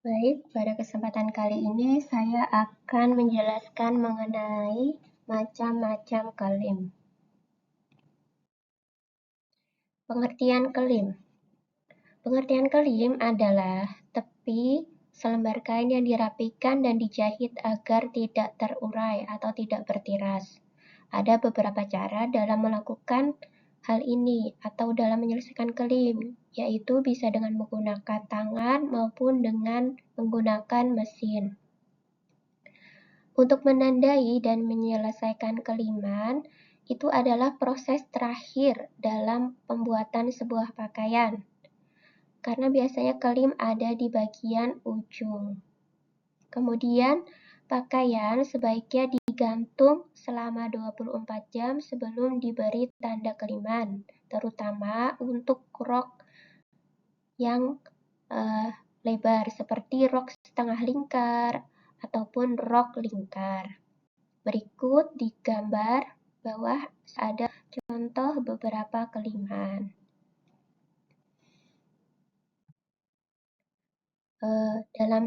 Baik, pada kesempatan kali ini saya akan menjelaskan mengenai macam-macam kelim. Pengertian kelim. Pengertian kelim adalah tepi selembar kain yang dirapikan dan dijahit agar tidak terurai atau tidak bertiras. Ada beberapa cara dalam melakukan hal ini atau dalam menyelesaikan kelim, yaitu bisa dengan menggunakan tangan maupun dengan menggunakan mesin. Untuk menandai dan menyelesaikan keliman, itu adalah proses terakhir dalam pembuatan sebuah pakaian. Karena biasanya kelim ada di bagian ujung. Kemudian, pakaian sebaiknya digantung selama 24 jam sebelum diberi tanda keliman, terutama untuk rok yang lebar seperti rok setengah lingkar ataupun rok lingkar. Berikut di gambar bawah ada contoh beberapa keliman. Dalam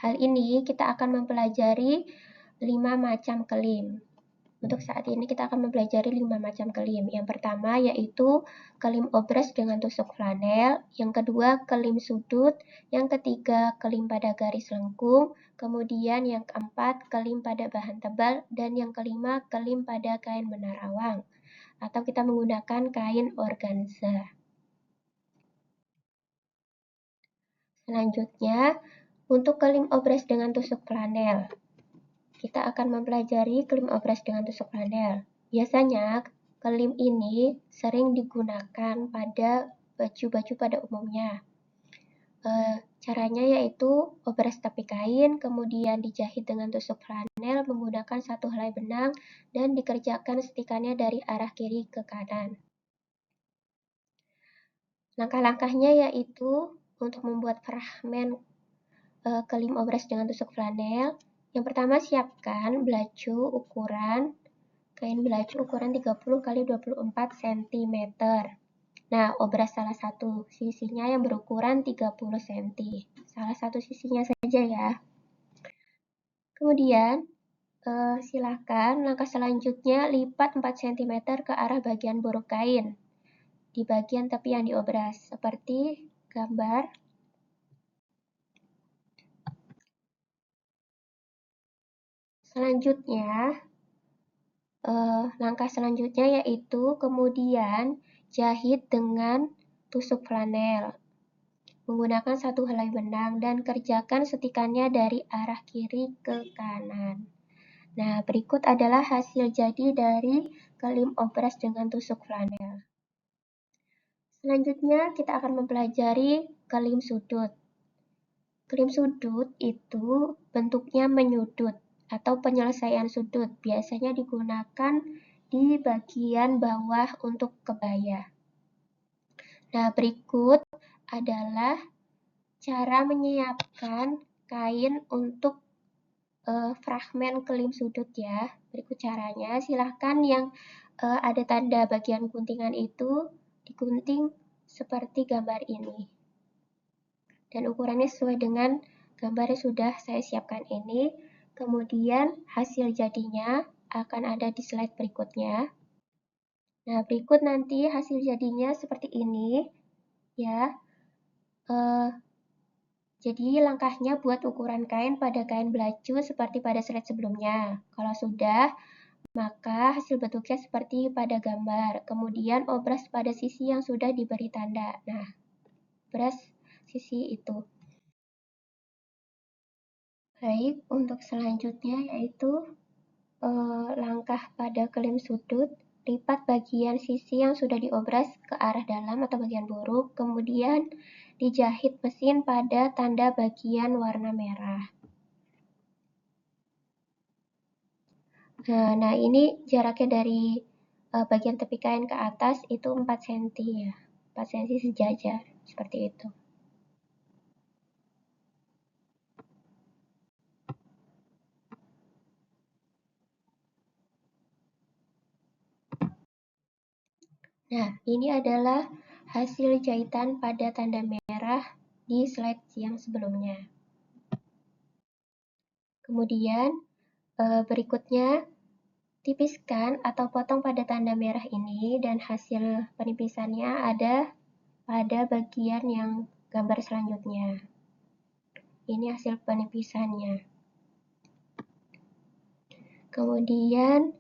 hal ini kita akan mempelajari 5 macam kelim. Untuk saat ini kita akan mempelajari 5 macam kelim. Yang pertama yaitu kelim obres dengan tusuk flanel, yang kedua kelim sudut, yang ketiga kelim pada garis lengkung, kemudian yang keempat kelim pada bahan tebal, dan yang kelima kelim pada kain menarawang atau kita menggunakan kain organza. Selanjutnya, untuk kelim obres dengan tusuk flanel. Kita akan mempelajari kelim obres dengan tusuk flanel. Biasanya, kelim ini sering digunakan pada baju-baju pada umumnya. Caranya yaitu obres tepi kain, kemudian dijahit dengan tusuk flanel menggunakan satu helai benang dan dikerjakan setikannya dari arah kiri ke kanan. Langkah-langkahnya yaitu untuk membuat fragmen kelim obres dengan tusuk flanel. Yang pertama, siapkan belaju ukuran kain belaju ukuran 30 x 24 cm. Nah, obras salah satu sisinya yang berukuran 30 cm. Salah satu sisinya saja ya. Kemudian, silakan langkah selanjutnya lipat 4 cm ke arah bagian buruk kain di bagian tepi yang diobras, seperti gambar. Selanjutnya, langkah selanjutnya yaitu kemudian jahit dengan tusuk flanel menggunakan satu helai benang dan kerjakan setikannya dari arah kiri ke kanan. Nah, berikut adalah hasil jadi dari kelim obras dengan tusuk flanel. Selanjutnya kita akan mempelajari kelim sudut. Kelim sudut itu bentuknya menyudut atau penyelesaian sudut, biasanya digunakan di bagian bawah untuk kebaya. Nah, berikut adalah cara menyiapkan kain untuk fragmen kelim sudut ya. Berikut caranya, silahkan yang ada tanda bagian guntingan itu digunting seperti gambar ini. Dan ukurannya sesuai dengan gambar yang sudah saya siapkan ini. Kemudian hasil jadinya akan ada di slide berikutnya. Nah, berikut nanti hasil jadinya seperti ini ya. Jadi langkahnya buat ukuran kain pada kain belaju seperti pada slide sebelumnya. Kalau sudah, maka hasil bentuknya seperti pada gambar. Kemudian obras pada sisi yang sudah diberi tanda. Nah, obras sisi itu. Baik, untuk selanjutnya yaitu langkah pada kelim sudut. Lipat bagian sisi yang sudah diobras ke arah dalam atau bagian buruk, kemudian dijahit mesin pada tanda bagian warna merah. Nah, ini jaraknya dari bagian tepi kain ke atas itu 4 cm ya. 4 cm sejajar, seperti itu. Nah, ini adalah hasil jahitan pada tanda merah di slide yang sebelumnya. Kemudian berikutnya tipiskan atau potong pada tanda merah ini dan hasil penipisannya ada pada bagian yang gambar selanjutnya. Ini hasil penipisannya. Kemudian,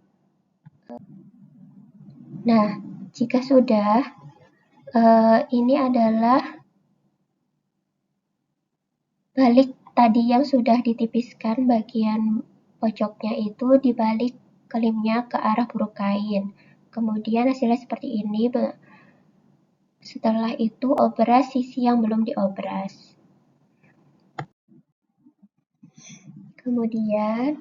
nah, jika sudah, ini adalah balik tadi yang sudah ditipiskan bagian pojoknya itu dibalik kelimnya ke arah buruk kain. Kemudian hasilnya seperti ini. Setelah itu obras sisi yang belum diobras. Kemudian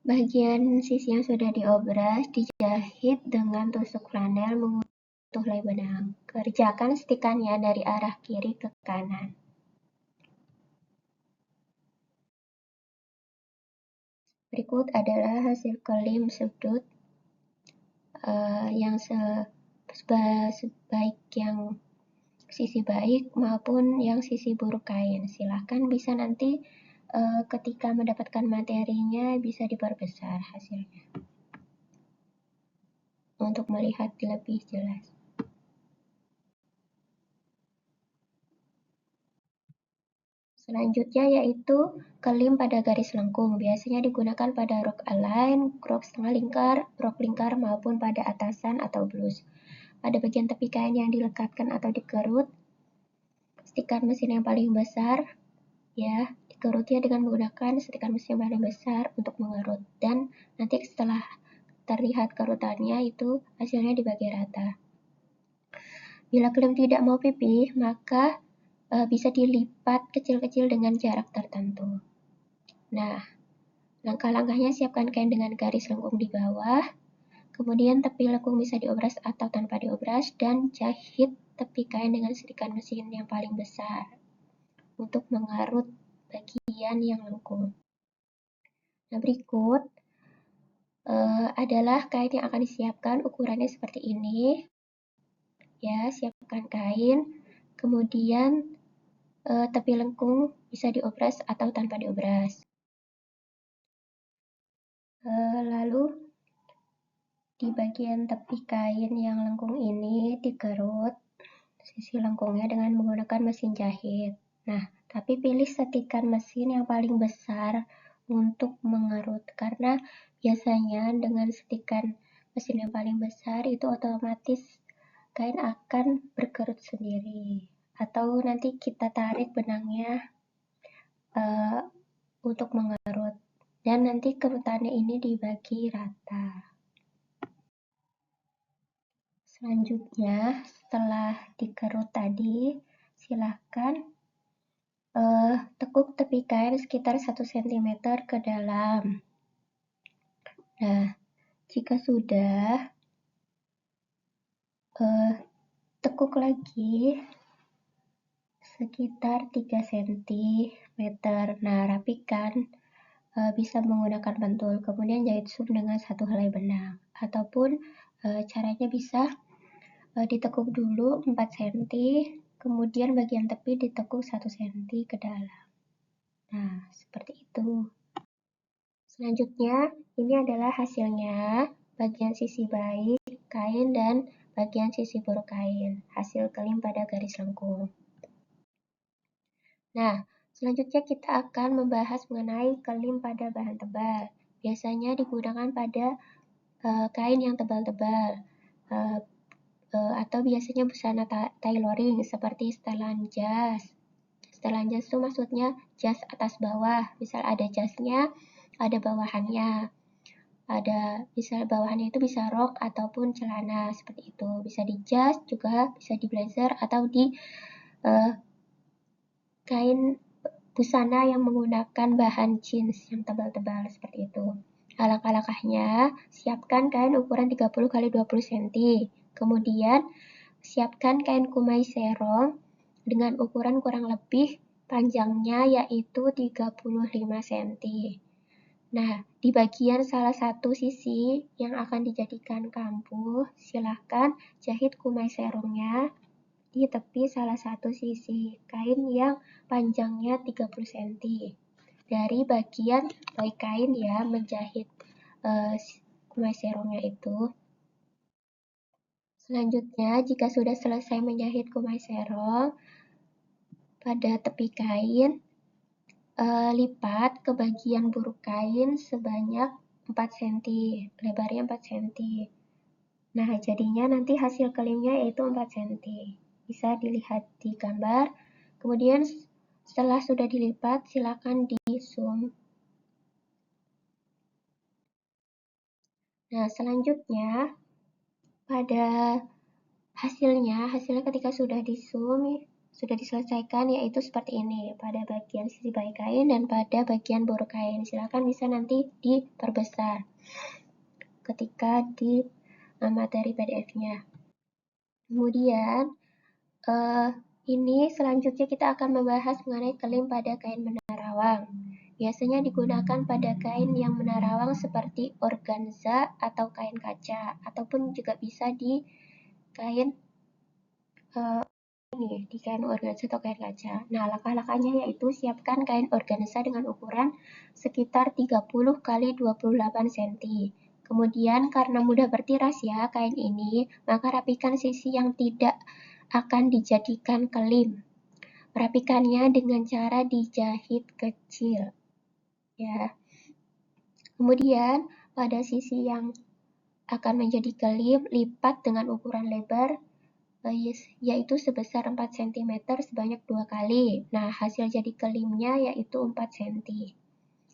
bagian sisi yang sudah diobras dijahit dengan tusuk flanel menggunakan helai benang. Kerjakan setikannya dari arah kiri ke kanan. Berikut adalah hasil kelim sudut yang sebaik yang sisi baik maupun yang sisi buruk kain. Silahkan bisa nanti ketika mendapatkan materinya bisa diperbesar hasilnya untuk melihat lebih jelas. Selanjutnya yaitu kelim pada garis lengkung. Biasanya digunakan pada rok align, rok setengah lingkar, rok lingkar maupun pada atasan atau blus. Pada bagian tepi kain yang dilekatkan atau dikerut, setikan mesin yang paling besar, ya, dikerutnya dengan menggunakan setikan mesin yang paling besar untuk mengerut. Dan nanti setelah terlihat kerutannya itu hasilnya dibagi rata. Bila kelim tidak mau pipih, maka bisa dilipat kecil-kecil dengan jarak tertentu. Nah, langkah-langkahnya siapkan kain dengan garis lengkung di bawah, kemudian tepi lengkung bisa diobras atau tanpa diobras, dan jahit tepi kain dengan setikan mesin yang paling besar untuk mengerut bagian yang lengkung. Nah, berikut adalah kain yang akan disiapkan, ukurannya seperti ini. Ya, siapkan kain, kemudian tepi lengkung bisa diobras atau tanpa diobras. Lalu di bagian tepi kain yang lengkung ini dikerut sisi lengkungnya dengan menggunakan mesin jahit. Nah, tapi pilih setikan mesin yang paling besar untuk mengerut, karena biasanya dengan setikan mesin yang paling besar itu otomatis kain akan berkerut sendiri, atau nanti kita tarik benangnya untuk mengerut, dan nanti kerutannya ini dibagi rata. Selanjutnya, setelah dikerut tadi, silahkan tekuk tepi kain sekitar 1 cm ke dalam. Nah, jika sudah, tekuk lagi sekitar 3 cm. Nah, rapikan bisa menggunakan pentul, kemudian jahit sum dengan 1 helai benang, ataupun caranya bisa ditekuk dulu 4 cm, kemudian bagian tepi ditekuk 1 cm ke dalam. Nah, seperti itu. Selanjutnya, ini adalah hasilnya, bagian sisi baik kain dan bagian sisi buruk kain, hasil kelim pada garis lengkung. Nah, selanjutnya kita akan membahas mengenai kelim pada bahan tebal. Biasanya digunakan pada kain yang tebal-tebal, atau biasanya busana tailoring seperti setelan jas. Setelan jas itu maksudnya jas atas bawah, misal ada jasnya, ada bawahannya. Ada misal bawahannya itu bisa rok ataupun celana, seperti itu. Bisa di jas, juga bisa di blazer atau di kain busana yang menggunakan bahan jeans yang tebal-tebal, seperti itu. Langkah-langkahnya, siapkan kain ukuran 30 x 20 cm. Kemudian siapkan kain kumai serong dengan ukuran kurang lebih panjangnya yaitu 35 cm. Nah, di bagian salah satu sisi yang akan dijadikan kambuh, silahkan jahit kumai serongnya di tepi salah satu sisi kain yang panjangnya 30 cm. dari bagian baik kain ya, menjahit kumai serongnya itu. Selanjutnya, jika sudah selesai menjahit kumai serong, pada tepi kain, lipat ke bagian buruk kain sebanyak 4 cm, lebarnya 4 cm. Nah, jadinya nanti hasil kelimnya yaitu 4 cm. Bisa dilihat di gambar. Kemudian setelah sudah dilipat, silakan di zoom. Nah, selanjutnya pada hasilnya ketika sudah di zoom, sudah diselesaikan, yaitu seperti ini pada bagian sisi baik kain dan pada bagian buruk kain. Silakan bisa nanti diperbesar ketika di materi PDF-nya. Kemudian ini selanjutnya kita akan membahas mengenai kelim pada kain menarawang. Biasanya digunakan pada kain yang menarawang seperti organza atau kain kaca, ataupun juga bisa di kain di kain organza atau kain kaca. Nah, langkah-langkahnya yaitu siapkan kain organza dengan ukuran sekitar 30 x 28 cm. Kemudian karena mudah bertiras ya kain ini, maka rapikan sisi yang tidak akan dijadikan kelim. Rapikannya dengan cara dijahit kecil. Ya. Kemudian pada sisi yang akan menjadi kelim, lipat dengan ukuran lebar yaitu sebesar 4 cm sebanyak 2 kali. Nah, hasil jadi kelimnya yaitu 4 cm.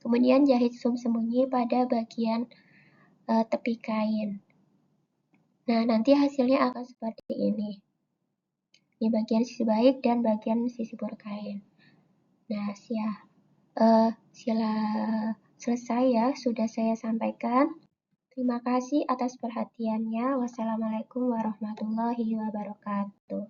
Kemudian jahit zoom sembunyi pada bagian tepi kain. Nah, nanti hasilnya akan seperti ini. Di bagian sisi baik dan bagian sisi buruk kain. Nah, sila selesai ya, sudah saya sampaikan. Terima kasih atas perhatiannya. Wassalamualaikum warahmatullahi wabarakatuh.